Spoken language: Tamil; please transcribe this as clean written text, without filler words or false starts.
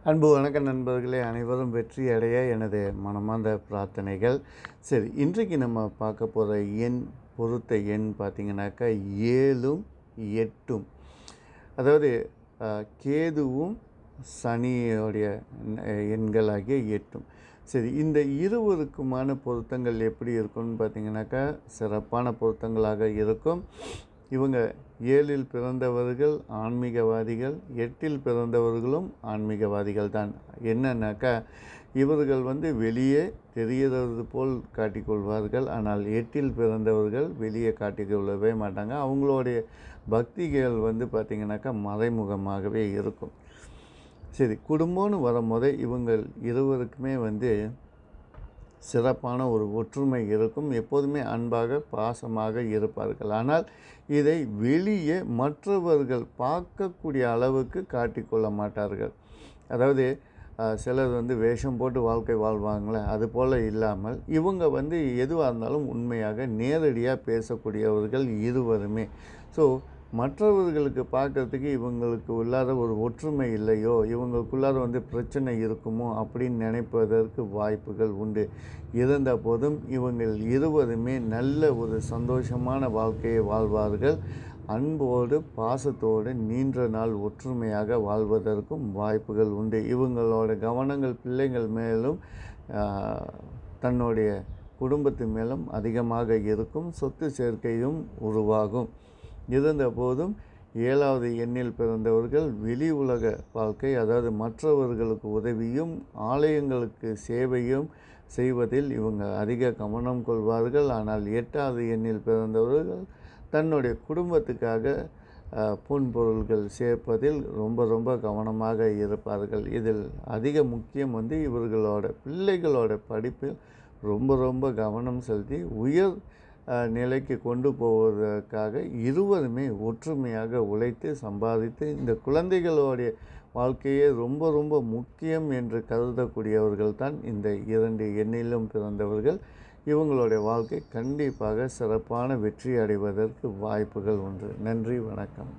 அன்பு வணக்க நண்பர்களே, அனைவரும் வெற்றி அடைய எனது மனமார்ந்த பிரார்த்தனைகள். சரி, இன்றைக்கு நம்ம பார்க்க போகிற பொருத்த எண் பார்த்திங்கனாக்கா 7ம் 8ம். அதாவது கேதுவும் சனியோடைய எண்களாகிய 8ம். சரி, இந்த இருவருக்குமான பொருத்தங்கள் எப்படி இருக்கும்னு பார்த்திங்கனாக்கா சிறப்பான பொருத்தங்களாக இருக்கும். இவங்க 7ல் பிறந்தவர்கள் ஆன்மீகவாதிகள், 8ல் பிறந்தவர்களும் ஆன்மீகவாதிகள் தான். என்னன்னாக்கா இவர்கள் வெளியே தெரிகிறது போல் காட்டிக்கொள்வார்கள். ஆனால் 8ல் பிறந்தவர்கள் வெளியே காட்டிக்கொள்ளவே மாட்டாங்க. அவங்களுடைய பக்திகள் பார்த்திங்கனாக்கா மறைமுகமாகவே இருக்கும். சரி, குடும்பம்னு வரும்போது இவங்கள் இருவருக்குமே சிறப்பான ஒரு ஒற்றுமை இருக்கும். எப்போதுமே அன்பாக பாசமாக இருப்பார்கள். ஆனால் இதை வெளியே மற்றவர்கள் பார்க்கக்கூடிய அளவுக்கு காட்டிக்கொள்ள மாட்டார்கள். அதாவது சிலர் வேஷம் போட்டு வாழ்க்கை வாழ்வாங்களே, அதுபோல் இல்லாமல் இவங்க எதுவாக இருந்தாலும் உண்மையாக நேரடியாக பேசக்கூடியவர்கள் இருவருமே. ஸோ மற்றவர்களுக்கு பார்க்குறதுக்கு இவங்களுக்கு உள்ளார ஒரு ஒற்றுமை இல்லையோ, இவங்களுக்குள்ளார பிரச்சனை இருக்குமோ அப்படின்னு நினைப்பதற்கு வாய்ப்புகள் உண்டு. இருந்த போதும் இவங்கள் இருவருமே நல்ல ஒரு சந்தோஷமான வாழ்க்கையை வாழ்வார்கள். அன்போடு பாசத்தோடு நீண்ட நாள் ஒற்றுமையாக வாழ்வதற்கும் வாய்ப்புகள் உண்டு. இவங்களோட கவனங்கள் பிள்ளைகள் மேலும் தன்னுடைய குடும்பத்து மேலும் அதிகமாக இருக்கும். சொத்து சேர்க்கையும் உருவாகும். இருந்த போதும் 7வது எண்ணில் பிறந்தவர்கள் வெளி உலக வாழ்க்கை, அதாவது மற்றவர்களுக்கு உதவியும் ஆலயங்களுக்கு சேவையும் செய்வதில் இவங்க அதிக கவனம் கொள்வார்கள். ஆனால் 8வது எண்ணில் பிறந்தவர்கள் தன்னுடைய குடும்பத்துக்காக பொன்பொருள்கள் சேர்ப்பதில் ரொம்ப ரொம்ப கவனமாக இருப்பார்கள். இதில் அதிக முக்கியம் இவர்களோட பிள்ளைகளோட படிப்பில் ரொம்ப ரொம்ப கவனம் செலுத்தி உயர் நிலைக்கு கொண்டு போவதற்காக இருவருமே ஒற்றுமையாக உழைத்து சம்பாதித்து இந்த குழந்தைகளுடைய வாழ்க்கையே ரொம்ப ரொம்ப முக்கியம் என்று கருதக்கூடியவர்கள் தான் இந்த 2 எண்ணிலும் பிறந்தவர்கள். இவங்களுடைய வாழ்க்கை கண்டிப்பாக சிறப்பான வெற்றி அடைவதற்கு வாய்ப்புகள் உண்டு. நன்றி, வணக்கம்.